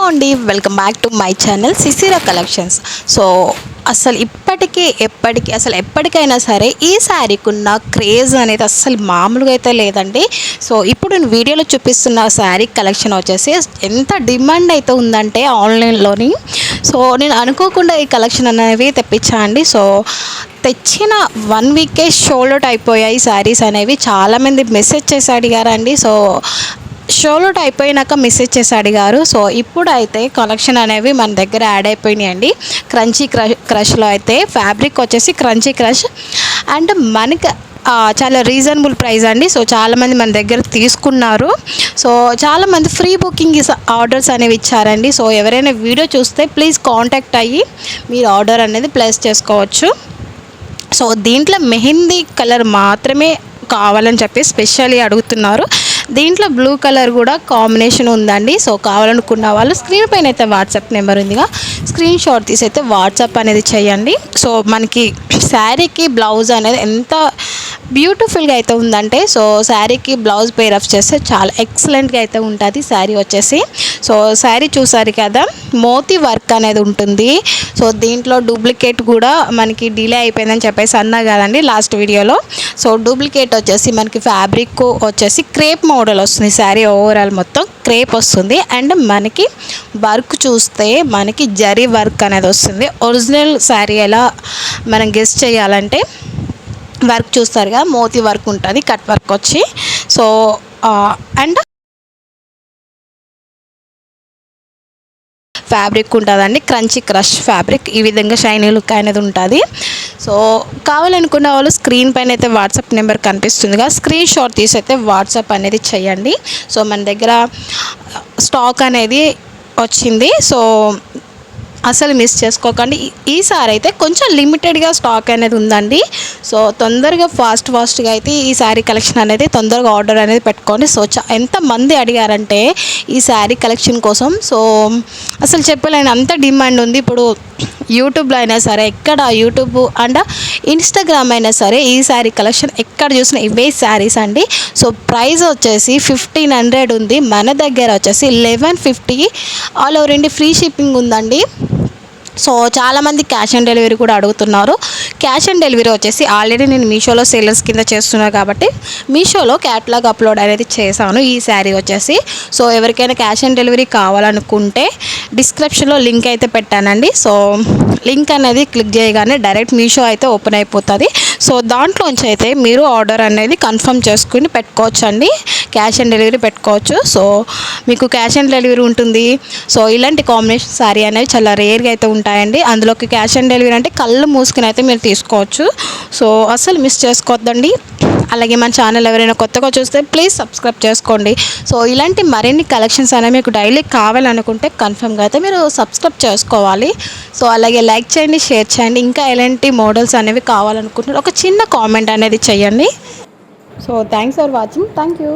అండి, welcome back to my channel సిసిరా collections. So అసలు ఎప్పటికీ అసలు ఎప్పటికైనా సరే ఈ శారీకున్న క్రేజ్ అనేది అస్సలు మామూలుగా అయితే లేదండి. సో ఇప్పుడు నేను వీడియోలో చూపిస్తున్న శారీ కలెక్షన్ వచ్చేసి ఎంత డిమాండ్ అయితే ఉందంటే ఆన్లైన్లోని. సో నేను అనుకోకుండా ఈ కలెక్షన్ అనేవి తెప్పించా అండి. సో తెచ్చిన 1 వీకే షోల్డ్ అవుట్ అయిపోయాయి శారీస్ అనేవి. చాలామంది మెసేజ్ చేసి అడిగారండి. సో షోల్డ్ అవుట్ అయిపోయినాక మెసేజ్ చేసి అడిగారు. సో ఇప్పుడైతే కలెక్షన్ అనేవి మన దగ్గర యాడ్ అయిపోయినాయండి. క్రంచీ క్రష్లో అయితే ఫ్యాబ్రిక్ వచ్చేసి క్రంచీ క్రష్ అండ్ మనకి చాలా రీజనబుల్ ప్రైస్ అండి. సో చాలామంది మన దగ్గర తీసుకున్నారు. సో చాలామంది ఫ్రీ బుకింగ్ ఆర్డర్స్ అనేవి ఇచ్చారండి. సో ఎవరైనా వీడియో చూస్తే ప్లీజ్ కాంటాక్ట్ అయ్యి మీరు ఆర్డర్ అనేది ప్లేస్ చేసుకోవచ్చు. సో దీంట్లో మెహందీ కలర్ మాత్రమే కావాలని చెప్పి స్పెషల్లీ అడుగుతున్నారు. దీంట్లో బ్లూ కలర్ కూడా కాంబినేషన్ ఉందండి. సో కావాలనుకున్న వాళ్ళు స్క్రీన్ పైన అయితే వాట్సాప్ నెంబర్ ఉందిగా, స్క్రీన్ షాట్ తీసి అయితే వాట్సాప్ అనేది చేయండి. సో మనకి శారీకి బ్లౌజ్ అనేది ఎంత బ్యూటిఫుల్గా అయితే ఉందంటే, సో శారీకి బ్లౌజ్ పేర్ ఆఫ్ చేస్తే చాలా ఎక్సలెంట్గా అయితే ఉంటుంది శారీ వచ్చేసి. సో శారీ చూసారు కదా, మోతీ వర్క్ అనేది ఉంటుంది. సో దీంట్లో డూప్లికేట్ కూడా మనకి డిలే అయిపోయిందని చెప్పేసి అన్నా కదండి లాస్ట్ వీడియోలో. సో డూప్లికేట్ వచ్చేసి మనకి ఫ్యాబ్రిక్ వచ్చేసి క్రేప్ మోడల్ వస్తుంది. శారీ ఓవరాల్ మొత్తం క్రేప్ వస్తుంది. అండ్ మనకి వర్క్ చూస్తే మనకి జరీ వర్క్ అనేది వస్తుంది. ఒరిజినల్ శారీ ఎలా మనం గెస్ చేయాలంటే వర్క్ చూస్తారుగా, మోతీ వర్క్ ఉంటుంది, కట్ వర్క్ వచ్చి. సో అండ్ ఫ్యాబ్రిక్ ఉంటుందండి, క్రంచీ క్రష్ ఫ్యాబ్రిక్. ఈ విధంగా షైనీ లుక్ అనేది ఉంటుంది. సో కావాలనుకున్న వాళ్ళు స్క్రీన్ పైన అయితే వాట్సాప్ నెంబర్ కనిపిస్తుందిగా, స్క్రీన్ షాట్ తీసి అయితే వాట్సాప్ అనేది చేయండి. సో మన దగ్గర స్టాక్ అనేది వచ్చింది. సో అసలు మిస్ చేసుకోకండి. ఈసారి అయితే కొంచెం లిమిటెడ్గా స్టాక్ అనేది ఉందండి. సో తొందరగా ఫాస్ట్గా అయితే ఈ శారీ కలెక్షన్ అనేది తొందరగా ఆర్డర్ అనేది పెట్టుకోండి. సో ఎంతమంది అడిగారంటే ఈ శారీ కలెక్షన్ కోసం, సో అసలు చెప్పలేని అంత డిమాండ్ ఉంది. ఇప్పుడు యూట్యూబ్లో అయినా సరే, ఎక్కడ యూట్యూబ్ అండ్ ఇన్స్టాగ్రామ్ అయినా సరే ఈ శారీ కలెక్షన్ ఎక్కడ చూసినా ఇవే శారీస్ అండి. సో ప్రైస్ వచ్చేసి 1500 ఉంది. మన దగ్గర వచ్చేసి 1150 all over India free shipping ఉందండి. సో చాలామంది క్యాష్ ఆన్ డెలివరీ కూడా అడుగుతున్నారు. క్యాష్ ఆన్ డెలివరీ వచ్చేసి ఆల్రెడీ నేను మీషోలో సేలర్స్ కింద చేస్తున్నాను కాబట్టి మీషోలో క్యాటలాగ్ అప్లోడ్ అనేది చేశాను ఈ శారీ వచ్చేసి. సో ఎవరికైనా క్యాష్ ఆన్ డెలివరీ కావాలనుకుంటే డిస్క్రిప్షన్లో లింక్ అయితే పెట్టానండి. సో లింక్ అనేది క్లిక్ చేయగానే డైరెక్ట్ మీషో అయితే ఓపెన్ అయిపోతుంది. సో దాంట్లోంచి అయితే మీరు ఆర్డర్ అనేది కన్ఫర్మ్ చేసుకుని పెట్టుకోవచ్చు అండి, క్యాష్ ఆన్ డెలివరీ పెట్టుకోవచ్చు. సో మీకు క్యాష్ ఆన్ డెలివరీ ఉంటుంది. సో ఇలాంటి కాంబినేషన్ శారీ అనేది చాలా రేర్గా అయితే ఉంటాయండి. అందులోకి క్యాష్ ఆన్ డెలివరీ అంటే కళ్ళు మూసుకుని అయితే మీరు తీసుకోవచ్చు. సో అస్సలు మిస్ చేసుకోవద్దండి. అలాగే మన ఛానల్ ఎవరైనా కొత్తగా చూస్తే ప్లీజ్ సబ్స్క్రైబ్ చేసుకోండి. సో ఇలాంటి మరిన్ని కలెక్షన్స్ అనేవి మీకు డైలీ కావాలనుకుంటే కన్ఫర్మ్గా అయితే మీరు సబ్స్క్రైబ్ చేసుకోవాలి. సో అలాగే లైక్ చేయండి, షేర్ చేయండి. ఇంకా ఎలాంటి మోడల్స్ అనేవి కావాలనుకుంటున్నారు ఒక చిన్న కామెంట్ అనేది చేయండి. So thanks for watching. Thank you.